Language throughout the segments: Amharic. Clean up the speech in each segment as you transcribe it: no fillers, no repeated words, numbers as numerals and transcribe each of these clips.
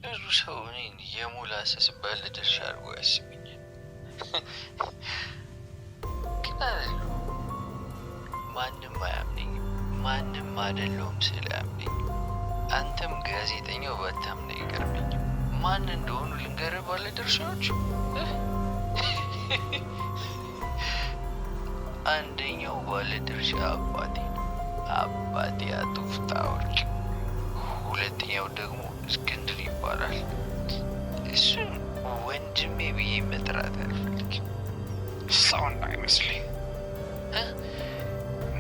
ብዙ ሰው እኔን የሞላሰስ ባለ ድርሻ አድርጎ ያስበኛል። ግን አይደለሁም። ማንም አያምነኝም። ማንም አይደለሁም ስለ አያምነኝ። አንተም ጋዜጠኛው ባታምነኝ አይቀርብኝም። ማን እንደሆኑ ልንገርህ ባለ ድርሻዎች። አንደኛው ባለ ድርሻ አባቴ አቶ ፍታወርቅ፣ ሁለተኛው ደግሞ እስክንድር ይባላል። እሱን ወንድሜ ብዬ መጥራት አልፈልግም፣ ሰው እንዳይመስልኝ።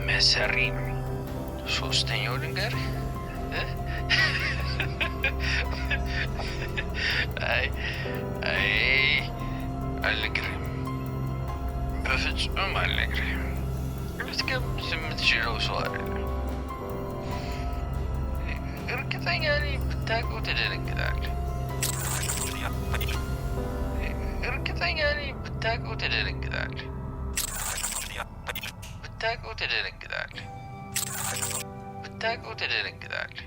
መሰሪ ነው። ሶስተኛው ልንገርህ። አይ አልነግርህም፣ በፍጹም አልነግርህም። ልትገምት የምትችለው ሰው አይደለም። እርግጠኛ ነኝ ብታውቀው ትደነግጣለህ። እርግጠኛ ነኝ ብታውቀው ትደነግጣለህ። ብታውቀው ትደነግጣለህ። ብታውቀው ትደነግጣለህ።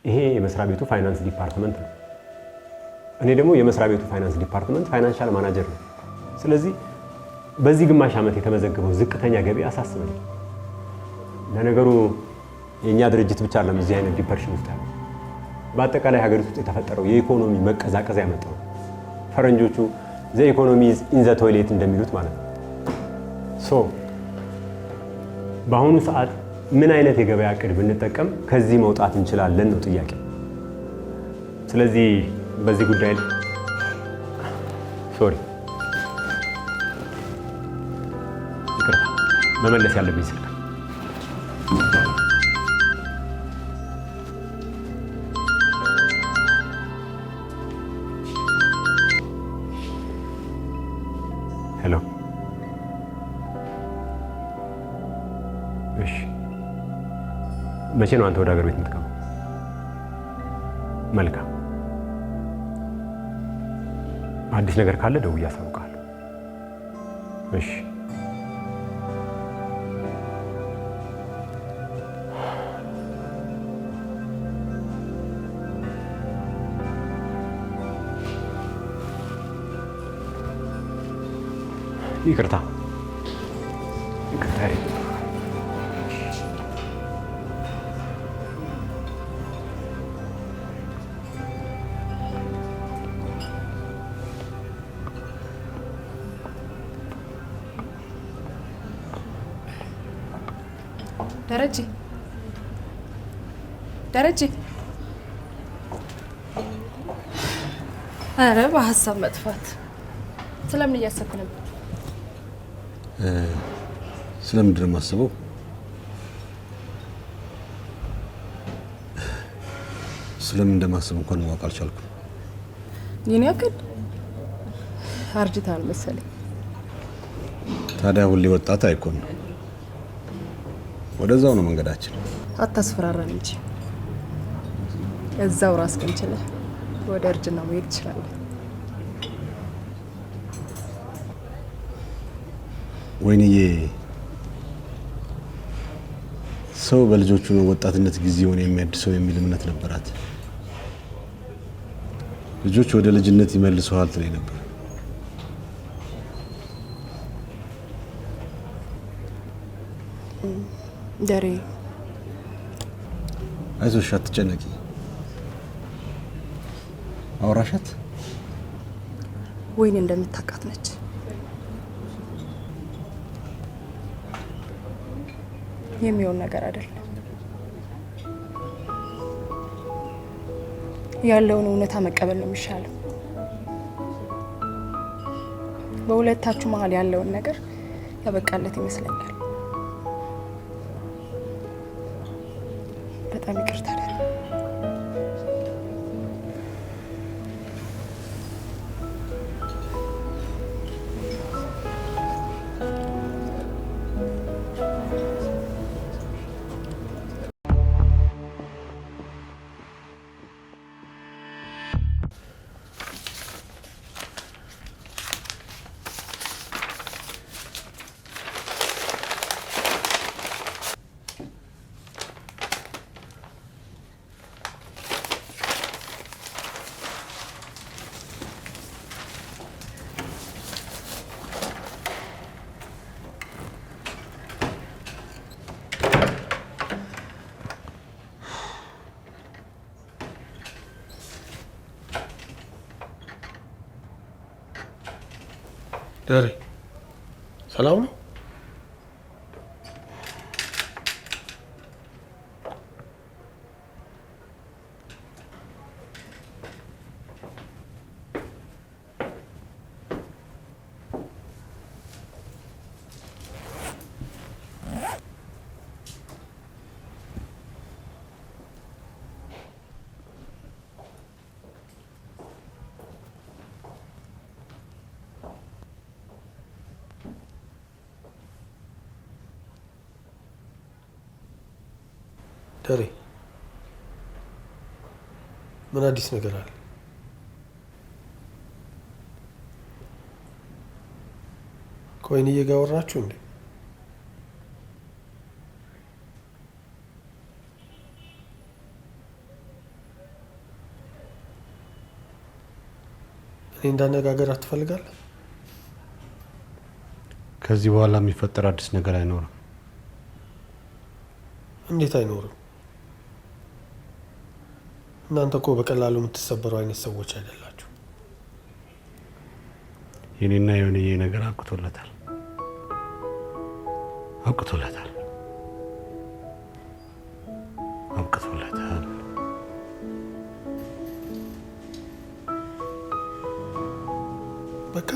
ይሄ የመስሪያ ቤቱ ፋይናንስ ዲፓርትመንት ነው። እኔ ደግሞ የመስሪያ ቤቱ ፋይናንስ ዲፓርትመንት ፋይናንሻል ማናጀር ነው። ስለዚህ በዚህ ግማሽ ዓመት የተመዘገበው ዝቅተኛ ገቢ አሳስበኝ። ለነገሩ የኛ ድርጅት ብቻ አይደለም እዚህ አይነት ዲፕሬሽን ውስጥ ያለው፣ በአጠቃላይ ሀገሪቱ ውስጥ የተፈጠረው የኢኮኖሚ መቀዛቀዝ ያመጣው ፈረንጆቹ ዘ ኢኮኖሚ ኢዝ ኢን ዘ ቶይሌት እንደሚሉት ማለት ነው። ሶ በአሁኑ ሰዓት ምን አይነት የገበያ እቅድ ብንጠቀም ከዚህ መውጣት እንችላለን ነው ጥያቄ። ስለዚህ በዚህ ጉዳይ ሶሪ ይቅርታ መመለስ ያለብኝ ስልክ ሄሎ እሺ መቼ ነው አንተ ወደ ሀገር ቤት የምትገባው? መልካም አዲስ ነገር ካለ ደውዬ አሳውቅሃለሁ። እሺ ይቅርታ ይቅርታ ደረጀ ኧረ በሀሳብ መጥፋት ስለምን እያሰብክ ነበር? ስለምንድን ነው የማስበው? ስለምን እንደማስብ እንኳን ማወቅ አልቻልኩም። ይህን ያክል አርጅታል መሰለኝ። ታዲያ ሁሌ ወጣት አይኮን። ወደዛው ነው መንገዳችን። አታስፈራራን እንጂ እዛው ራስህን ችለህ ወደ እርጅና መሄድ ትችላለህ። ወይንዬ ሰው በልጆቹ ወጣትነት ጊዜውን የሚያድሰው የሚል እምነት ነበራት። ልጆች ወደ ልጅነት ይመልሰዋል ትለኝ ነበር። ደሬ አይዞሽ አትጨነቂ። አውራሻት ወይኔ እንደምታውቃት ነች። የሚሆን ነገር አይደለም። ያለውን እውነታ መቀበል ነው የሚሻለው። በሁለታችሁ መሀል ያለውን ነገር ያበቃለት ይመስለኛል። በጣም ይቅርታ። ደሬ ሰላም ነው? ደሬ ምን አዲስ ነገር አለ? ከወይንዬ ጋር አወራችሁ እንዴ? እኔ እንዳነጋገር ትፈልጋለህ? ከዚህ በኋላ የሚፈጠር አዲስ ነገር አይኖርም። እንዴት አይኖርም? እናንተ እኮ በቀላሉ የምትሰበሩ አይነት ሰዎች አይደላችሁ። የኔና የወይንዬ ነገር አብቅቶለታል። አብቅቶለታል። በቃ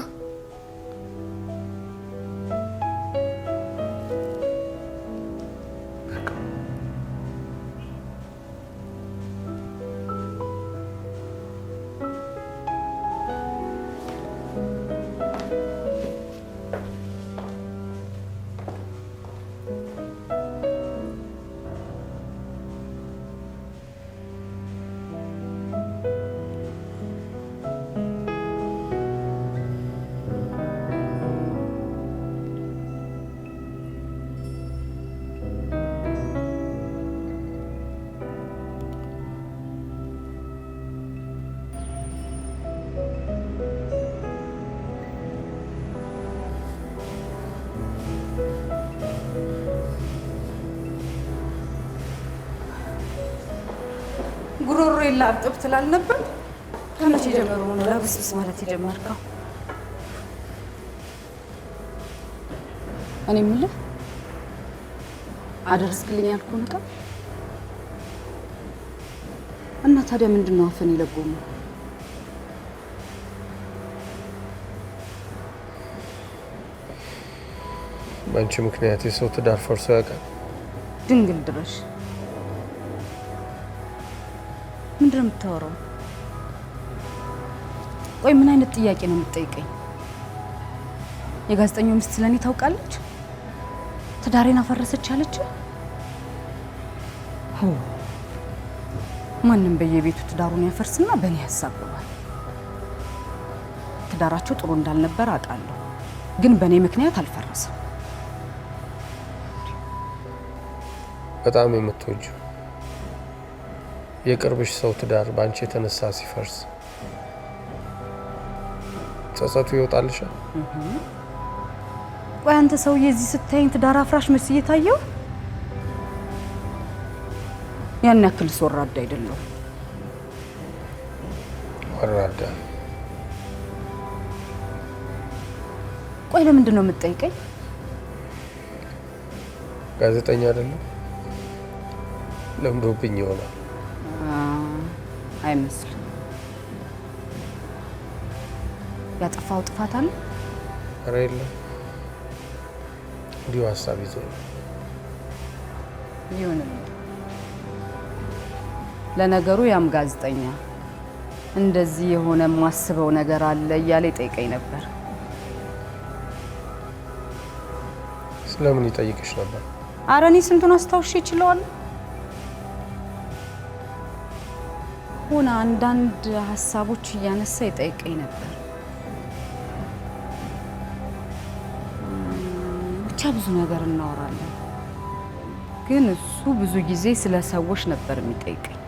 ጉሮሮ ይላብጥብ ትላል ነበር። ከመቼ ጀምሮ ነው ለብስብስ ማለት የጀመርከው? እኔ የምልህ አደርስክልኝ ያልኩህ ነገር እና ታዲያ ምንድነው አፈን ይለጎመው? በአንቺ ምክንያት የሰው ትዳር ፈርሶ ያውቃል? ድንግል ድረሽ ምንድነው የምታወራው? ቆይ ምን አይነት ጥያቄ ነው የምትጠይቀኝ? የጋዜጠኛው ሚስት ስለኔ ታውቃለች? ትዳሬን አፈረሰች አለች? ማንም በየቤቱ ትዳሩን ያፈርስና በእኔ ያሳብባል። ትዳራቸው ጥሩ እንዳልነበር አውቃለሁ፣ ግን በእኔ ምክንያት አልፈረሰም። በጣም የምትወጂው የቅርብሽ ሰው ትዳር ባንቺ የተነሳ ሲፈርስ ጸጸቱ ይወጣልሻል? ቆይ አንተ ሰውዬ እዚህ ስታይኝ ትዳር አፍራሽ መስዬ ታየው? ያን ያክል ወራዳ አይደለሁም። ወራዳ? ቆይ ለምንድን ነው የምትጠይቀኝ? ጋዜጠኛ አይደለም? ለምዶብኝ ይሆናል። አይመስልም። ያጠፋው ጥፋት አለ? ኧረ የለም፣ እንዲሁ ሀሳብ ይዞ ነው። ይሁንልኝ። ለነገሩ ያም ጋዜጠኛ እንደዚህ የሆነ ማስበው ነገር አለ እያለ ይጠይቀኝ ነበር። ስለምን ይጠይቅሽ ነበር? ኧረ እኔ ስንቱን አስታውሽ ይችላል። ሆነ አንዳንድ ሀሳቦች እያነሳ ይጠይቀኝ ነበር። ብቻ ብዙ ነገር እናወራለን፣ ግን እሱ ብዙ ጊዜ ስለ ሰዎች ነበር የሚጠይቀኝ።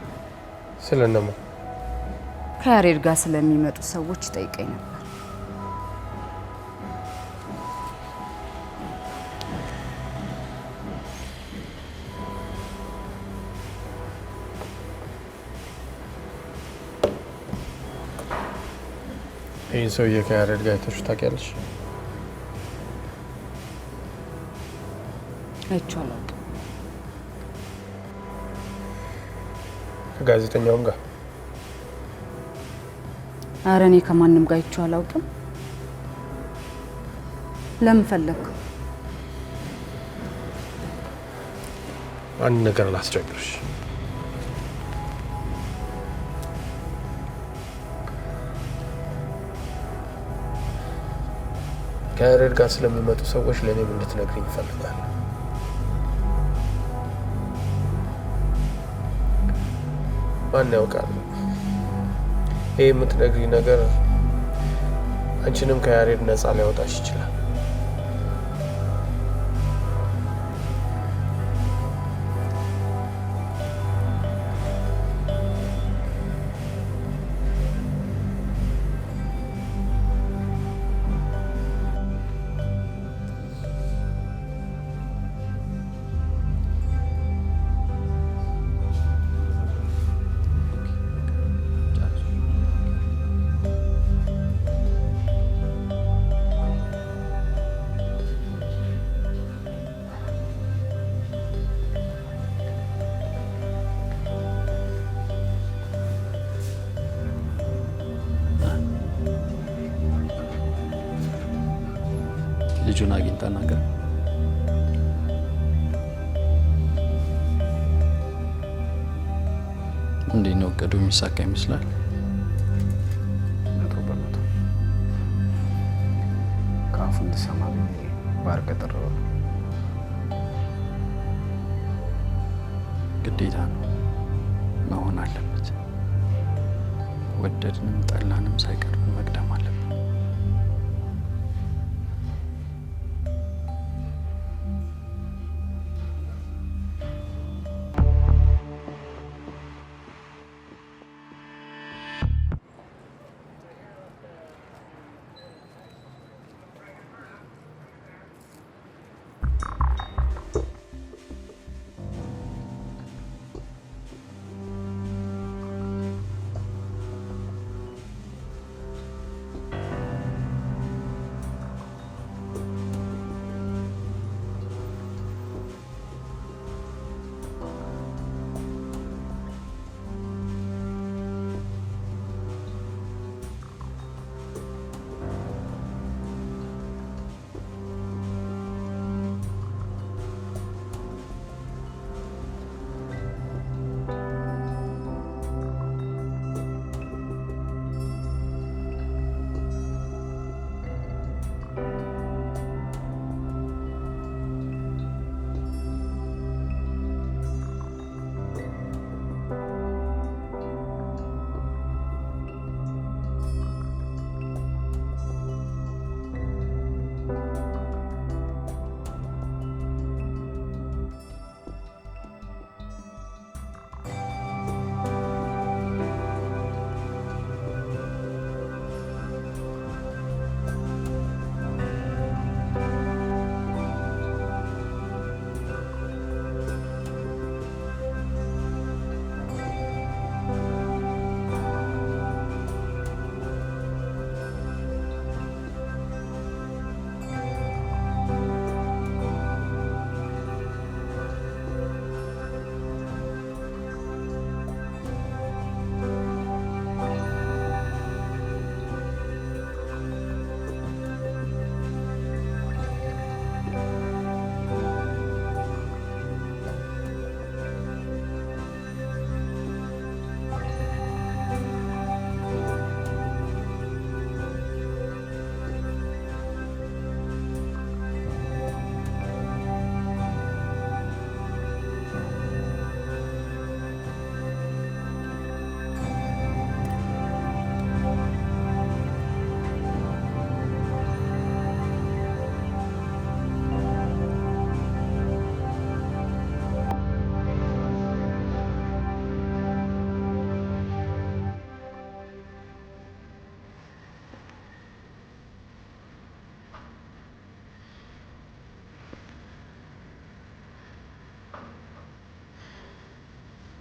ስለነማ? ከያሬድ ጋር ስለሚመጡ ሰዎች ይጠይቀኝ ነበር። ይህን ሰውዬ ከያሬድ ጋር አይተሽው ታውቂያለሽ? አይቼው አላውቅም። ከጋዜጠኛውም ጋር? ኧረ እኔ ከማንም ጋር አይቼው አላውቅም። ለምን ፈለክ? አንድ ነገር ላስቸግርሽ። ከያሬድ ጋር ስለሚመጡ ሰዎች ለእኔም እንድትነግሪኝ እፈልጋለሁ። ማን ያውቃል፣ ይህ የምትነግሪኝ ነገር አንቺንም ከያሬድ ነፃ ሊያወጣሽ ይችላል። ልጁን አግኝተን ነገር እንዴት ነው እቅዱ የሚሳካ ይመስላል? 100% ከአፉ እንድሰማ ባር ቀጠረው ግዴታ ነው መሆን አለበት። ወደድንም ጠላንም ሳይቀር መቅደም አለበት።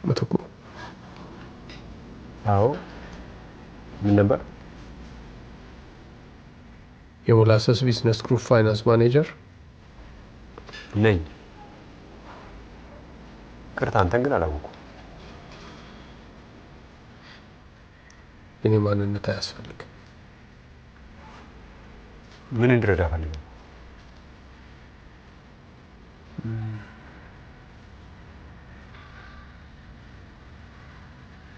ምትኩ አዎ ምን ነበር? የሞላሰስ ቢዝነስ ግሩፕ ፋይናንስ ማኔጀር ነኝ። ቅርታ አንተን ግን አላወኩም። የኔ ማንነት አያስፈልግም። ምን እንድረዳ ፈልገው?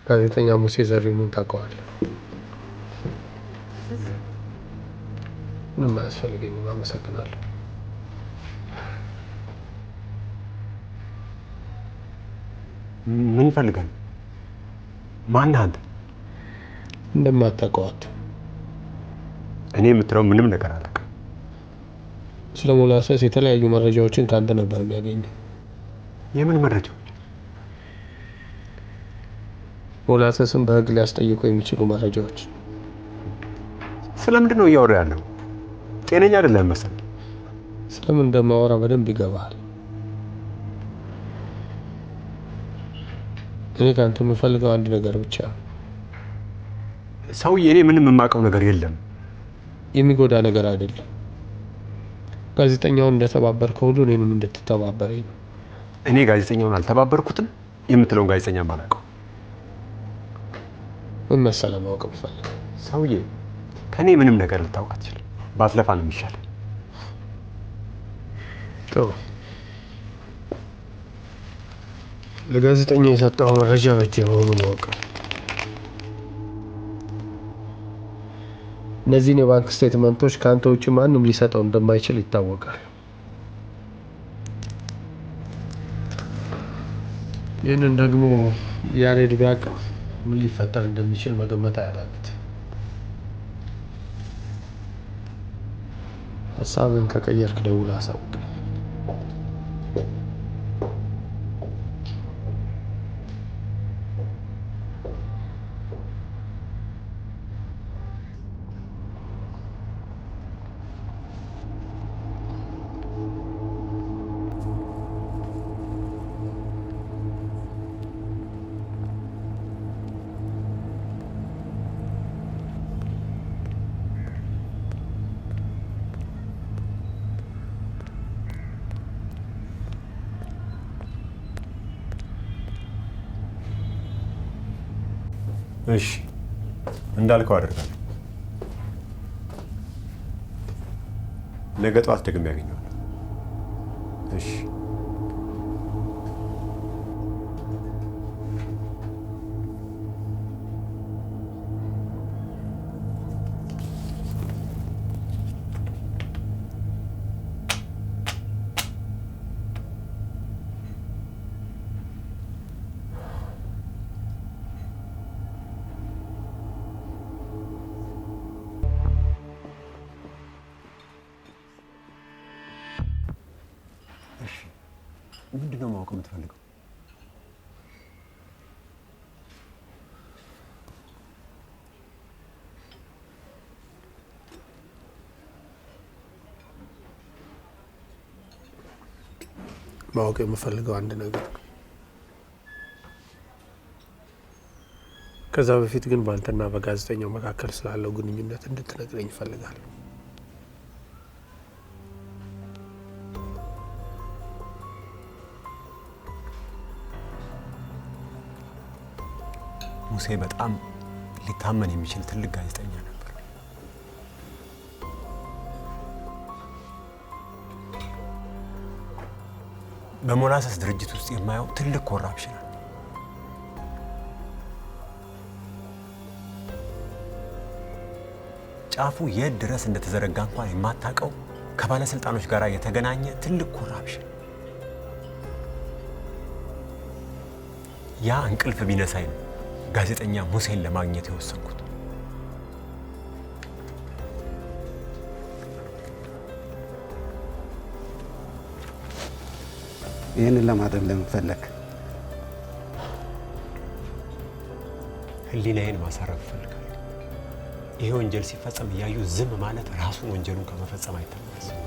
ጋዜጠኛ ሙሴ ዘሪሁንን ታውቀዋለህ? ምንም አያስፈልገኝም። አመሰግናለሁ። ምን ፈልጋል? ማን አንተ? እንደማታውቀዋት እኔ የምትለው ምንም ነገር አላውቅም። ስለ ሞላሰስ የተለያዩ መረጃዎችን ካንተ ነበር የሚያገኘው። የምን መረጃዎች? ሞላሰስን በህግ ሊያስጠይቁ የሚችሉ መረጃዎች። ስለምንድን ነው እያወራ ያለው? ጤነኛ አይደለም መሰለኝ። ስለምን እንደማወራ በደንብ ይገባሃል። እኔ ካንተ የምፈልገው አንድ ነገር ብቻ ነው። ሰውዬ እኔ ምንም የማውቀው ነገር የለም። የሚጎዳ ነገር አይደለም። ጋዜጠኛውን እንደተባበርከው ሁሉ እኔንም እንድትተባበረኝ ነው። እኔ ጋዜጠኛውን አልተባበርኩትም። የምትለውን ጋዜጠኛ ማላውቀው ምን መሰለህ ማወቅ የምፈልገው? ሰውዬ ከኔ ምንም ነገር ልታውቅ አትችልም። ባትለፋ ነው የሚሻለው። ጥሩ። ለጋዜጠኛ የሰጠው መረጃ በእጅ መሆኑን ወቅ። እነዚህን የባንክ ስቴትመንቶች ከአንተ ውጭ ማንም ሊሰጠው እንደማይችል ይታወቃል። ይህንን ደግሞ ያሬድ ቢያውቅ ምን ሊፈጠር እንደሚችል መገመት አያዳግት። ሀሳብን ከቀየርክ ደውለህ አሳውቅ። እሺ እንዳልከው አደርጋለሁ። ነገ ጠዋት ደግሜ ያገኘዋለሁ። እሺ ምንድን ነው ማወቅ የምትፈልገው? ማወቅ የምፈልገው አንድ ነገር። ከዛ በፊት ግን በአንተና በጋዜጠኛው መካከል ስላለው ግንኙነት እንድትነግረኝ እፈልጋለሁ። ሙሴ በጣም ሊታመን የሚችል ትልቅ ጋዜጠኛ ነበር። በሞላሰስ ድርጅት ውስጥ የማየው ትልቅ ኮራፕሽን አለ። ጫፉ የት ድረስ እንደተዘረጋ እንኳን የማታውቀው ከባለስልጣኖች ጋር የተገናኘ ትልቅ ኮራፕሽን። ያ እንቅልፍ ቢነሳኝ ነው ጋዜጠኛ ሙሴን ለማግኘት የወሰንኩት። ይህንን ለማድረግ ለምን ፈለግ? ህሊናዬን ማሳረፍ እፈልጋለሁ። ይሄ ወንጀል ሲፈጸም እያዩ ዝም ማለት ራሱን ወንጀሉን ከመፈጸም አይተናነስም።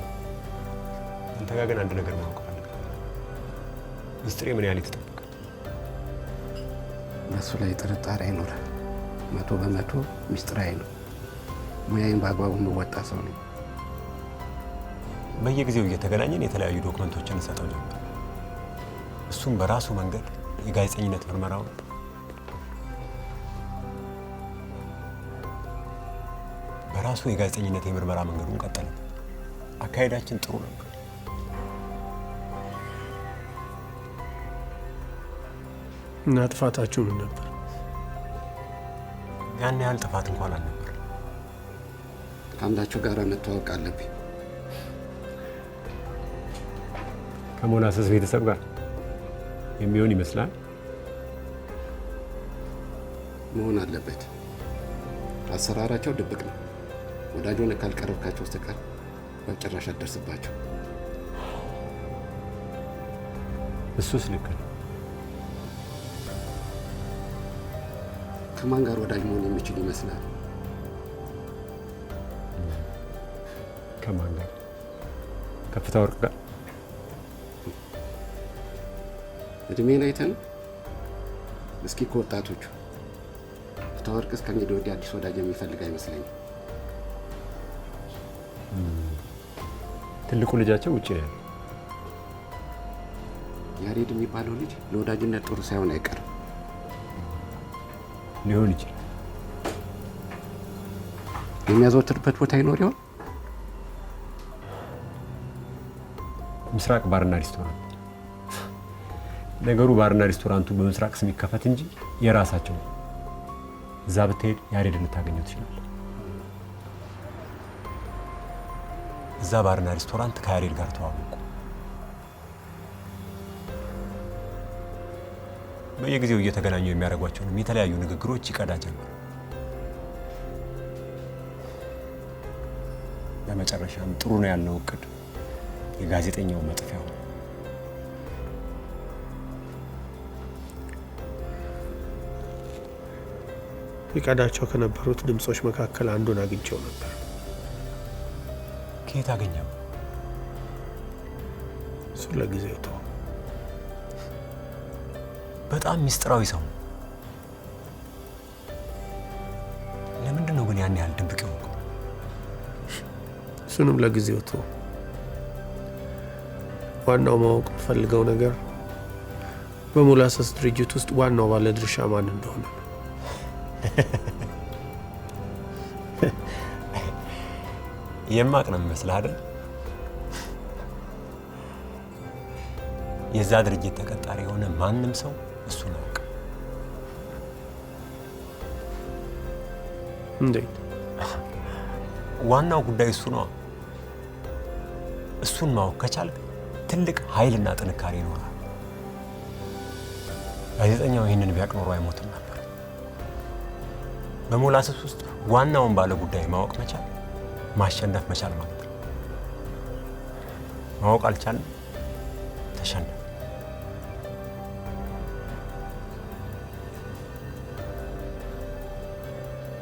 አንተ ጋር ግን አንድ ነገር ማወቅ እፈልጋለሁ። ሚስጥሬ ምን ያህል የተጠበቀ? በሱ ላይ ጥርጣሬ አይኖር። 100% ሚስጥራዊ ነው። ሙያዬን በአግባቡ የምወጣ ሰው ነኝ። በየጊዜው እየተገናኘን የተለያዩ ዶክመንቶችን እንሰጠው ጀመር። እሱም በራሱ መንገድ የጋዜጠኝነት ምርመራውን በራሱ የጋዜጠኝነት የምርመራ መንገዱን ቀጠለ። አካሄዳችን ጥሩ ነበር። እና ጥፋታችሁ ምን ነበር? ያን ያህል ጥፋት እንኳን አልነበር። ከአንዳችሁ ጋር መተዋወቅ አለብኝ። ከሞላሰስ ቤተሰብ ጋር የሚሆን ይመስላል። መሆን አለበት። አሰራራቸው ድብቅ ነው። ወዳጅ ሆነህ ካልቀረብካቸው በስተቀር በጭራሽ አትደርስባቸው። እሱስ ልክ ነው። ከማን ጋር ወዳጅ መሆን የሚችል ይመስላል? ከማን ጋር? ከፍታ ወርቅ ጋር። እድሜን አይተህ ነው? እስኪ ከወጣቶቹ ፍታ ወርቅ እስከሚሄድ ወዲህ አዲስ ወዳጅ የሚፈልግ አይመስለኝም። ትልቁ ልጃቸው ውጭ ነው ያለው። ያሬድ የሚባለው ልጅ ለወዳጅነት ጥሩ ሳይሆን አይቀርም። ሊሆን ይችላል። የሚያዘወትርበት ቦታ ይኖር ይሆን? ምስራቅ ባርና ሬስቶራንት። ነገሩ ባርና ሬስቶራንቱ በምስራቅ ስም ይከፈት እንጂ የራሳቸው ነው። እዛ ብትሄድ ያሬድን ልታገኘው ትችላለህ። እዛ ባርና ሬስቶራንት ከያሬድ ጋር ተዋወቁ። በየጊዜው እየተገናኙ የሚያደርጓቸውንም የተለያዩ ንግግሮች ይቀዳ ጀመር። በመጨረሻም ጥሩ ነው ያልነው እቅድ የጋዜጠኛው መጥፊያ ሆነ። ይቀዳቸው ከነበሩት ድምጾች መካከል አንዱን አግኝቼው ነበር። ከየት አገኘው? እሱ ለጊዜው ተው። በጣም ሚስጥራዊ ሰው ነው። ለምንድን ነው ግን ያን ያህል ድብቅ የሆንከው? እሱንም ለጊዜው ተው። ዋናው ማወቅ የምፈልገው ነገር በሞላሰስ ድርጅት ውስጥ ዋናው ባለድርሻ ማን እንደሆነ ነው። የማቅ ነው የሚመስልህ አይደል? የዛ ድርጅት ተቀጣሪ የሆነ ማንም ሰው እሱን አያውቅም። እንዴት? ዋናው ጉዳይ እሱ ነው። እሱን ማወቅ ከቻልክ ትልቅ ኃይልና ጥንካሬ ይኖራል። ጋዜጠኛው ይህንን ቢያውቅ ኖሮ አይሞትም ነበር። በሞላሰስ ውስጥ ዋናውን ባለ ጉዳይ ማወቅ መቻል ማሸነፍ መቻል ማለት ነው። ማወቅ አልቻልንም፣ ተሸነፍ።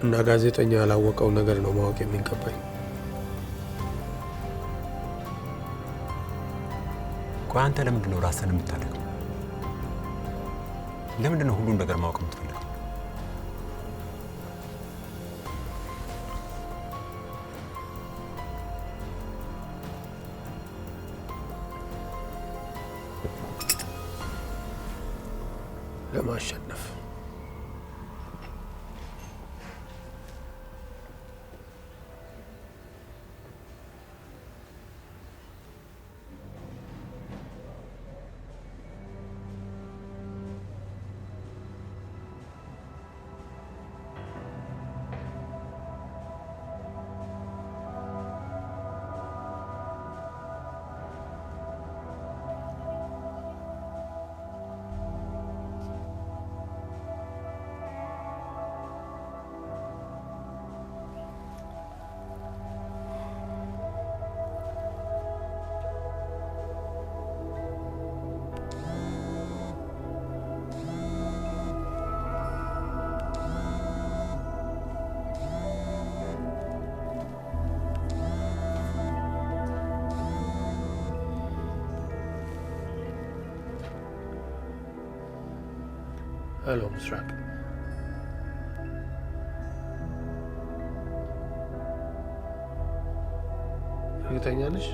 እና ጋዜጠኛ ያላወቀው ነገር ነው ማወቅ የሚገባኝ። ቆይ አንተ ለምንድን ነው ራስህን የምታደርገው? ለምንድን ነው ሁሉን ነገር ማወቅ የምትፈልገው? ለማሸነፍ። ሄሎ ምስራቅ፣ እርግጠኛ ነሽ?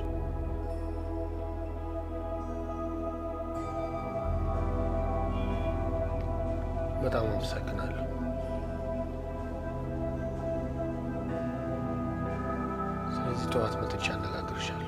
በጣም አመሰግናለሁ። ስለዚህ ጠዋት መጥቼ አነጋግርሻለሁ።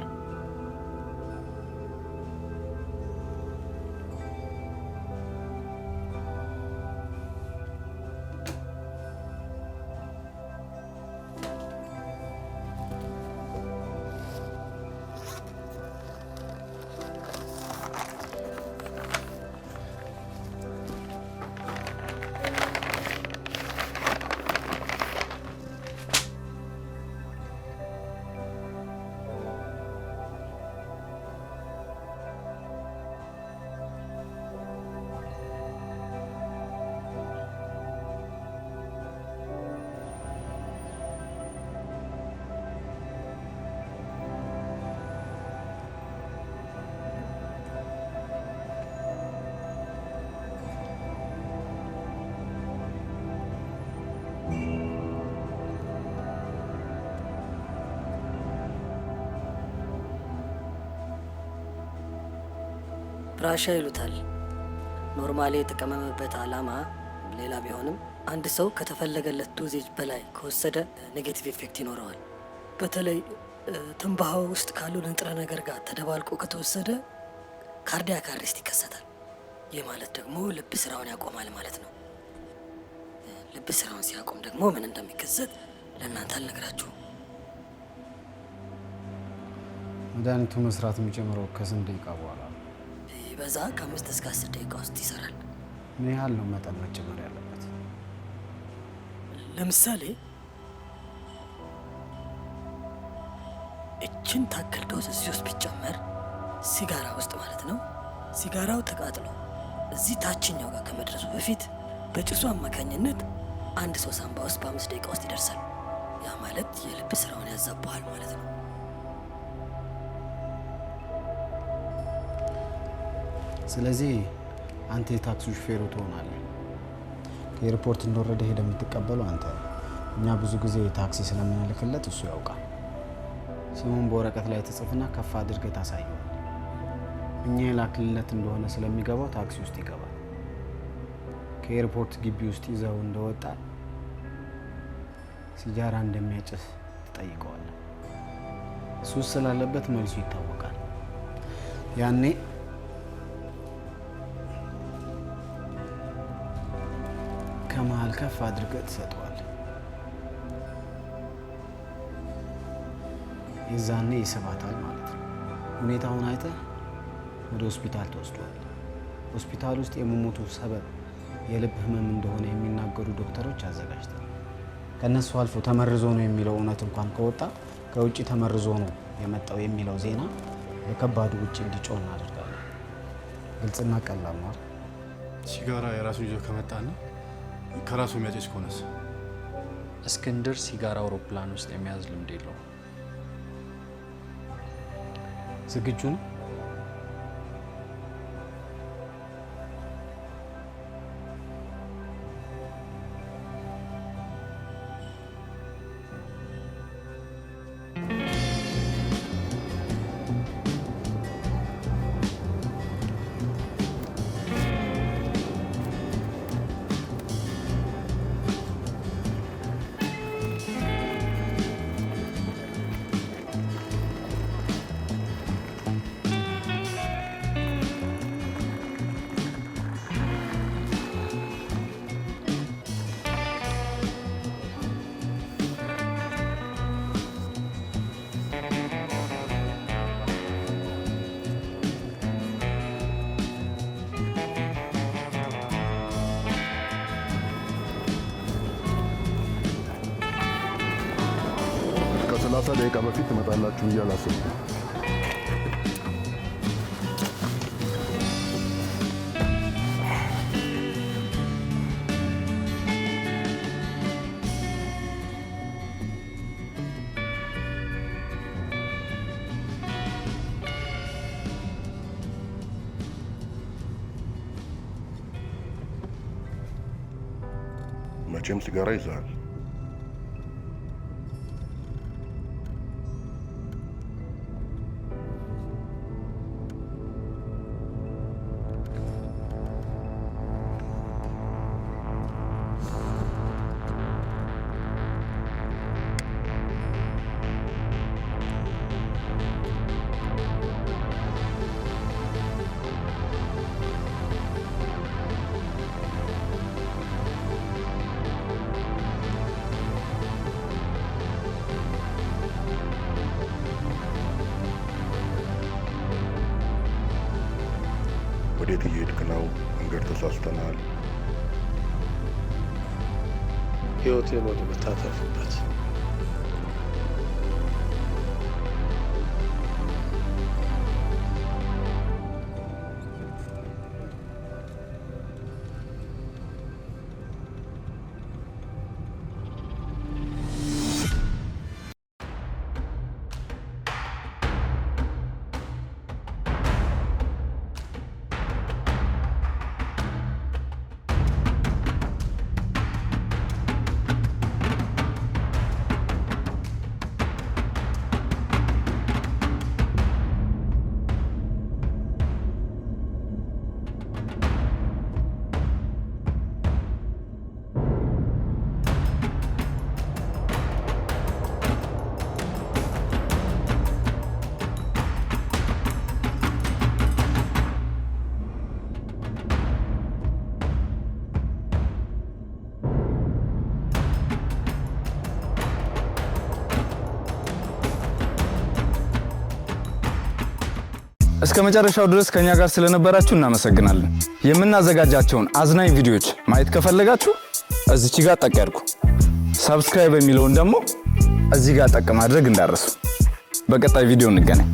ራሻ ይሉታል። ኖርማሊ የተቀመመበት ዓላማ ሌላ ቢሆንም አንድ ሰው ከተፈለገለት ዶዜጅ በላይ ከወሰደ ኔጌቲቭ ኢፌክት ይኖረዋል። በተለይ ትንባሆ ውስጥ ካሉ ንጥረ ነገር ጋር ተደባልቆ ከተወሰደ ካርዲያክ አሬስት ይከሰታል። ይህ ማለት ደግሞ ልብ ስራውን ያቆማል ማለት ነው። ልብ ስራውን ሲያቆም ደግሞ ምን እንደሚከሰት ለእናንተ አልነግራችሁም። መድኃኒቱ መስራት የሚጀምረው ከስንት ደቂቃ በኋላ ነው? በዛ ከ5 እስከ 10 ደቂቃ ውስጥ ይሰራል። ምን ያህል ነው መጠን መጨመር ያለበት? ለምሳሌ እችን ታክል ዶዝ እዚህ ውስጥ ቢጨመር ሲጋራ ውስጥ ማለት ነው። ሲጋራው ተቃጥሎ እዚህ ታችኛው ጋር ከመድረሱ በፊት በጭሱ አማካኝነት አንድ ሰው ሳንባ ውስጥ በ5 ደቂቃ ውስጥ ይደርሳል። ያ ማለት የልብ ስራውን ያዛባሃል ማለት ነው። ስለዚህ አንተ የታክሲ ሹፌሩ ትሆናለህ። ከኤርፖርት እንደወረደ ሄደ የምትቀበለው አንተ። እኛ ብዙ ጊዜ ታክሲ ስለምንልክለት እሱ ያውቃል። ስሙን በወረቀት ላይ ተጽፍና ከፍ አድርገህ ታሳየዋል። እኛ የላክልለት እንደሆነ ስለሚገባው ታክሲ ውስጥ ይገባል። ከኤርፖርት ግቢ ውስጥ ይዘው እንደወጣ ሲጃራ እንደሚያጭስ ትጠይቀዋለህ። ሱስ ስላለበት መልሱ ይታወቃል። ያኔ ከመሀል ከፍ አድርገህ ትሰጠዋለህ። የዛኔ ይስባታል ማለት ነው። ሁኔታውን አይተህ ወደ ሆስፒታል ተወስዷል። ሆስፒታል ውስጥ የመሞቱ ሰበብ የልብ ህመም እንደሆነ የሚናገሩ ዶክተሮች አዘጋጅተዋል። ከነሱ አልፎ ተመርዞ ነው የሚለው እውነት እንኳን ከወጣ ከውጭ ተመርዞ ነው የመጣው የሚለው ዜና በከባዱ ውጭ እንዲጮህ እናደርጋለን። ግልጽና ቀላል ነው። ሲጋራ የራሱን ይዞ ከመጣና ከራሱ የሚያጨስ ከሆነስ? እስክንድር ሲጋራ አውሮፕላን ውስጥ የሚያዝ ልምድ የለውም። ዝግጁ ነው? ከ30 ደቂቃ በፊት ትመጣላችሁ ብዬ አላሰብኩም። መቼም ሲጋራ ይዘሃል። ወዴት እየሄድክ ነው? መንገድ ተሳስተናል። ህይወቴን ወደ መታተፍበት እስከ መጨረሻው ድረስ ከኛ ጋር ስለነበራችሁ እናመሰግናለን። የምናዘጋጃቸውን አዝናኝ ቪዲዮዎች ማየት ከፈለጋችሁ እዚች ጋር ጠቅ ያድርጉ። ሰብስክራይብ የሚለውን ደግሞ እዚህ ጋር ጠቅ ማድረግ እንዳረሱ። በቀጣይ ቪዲዮ እንገናኝ።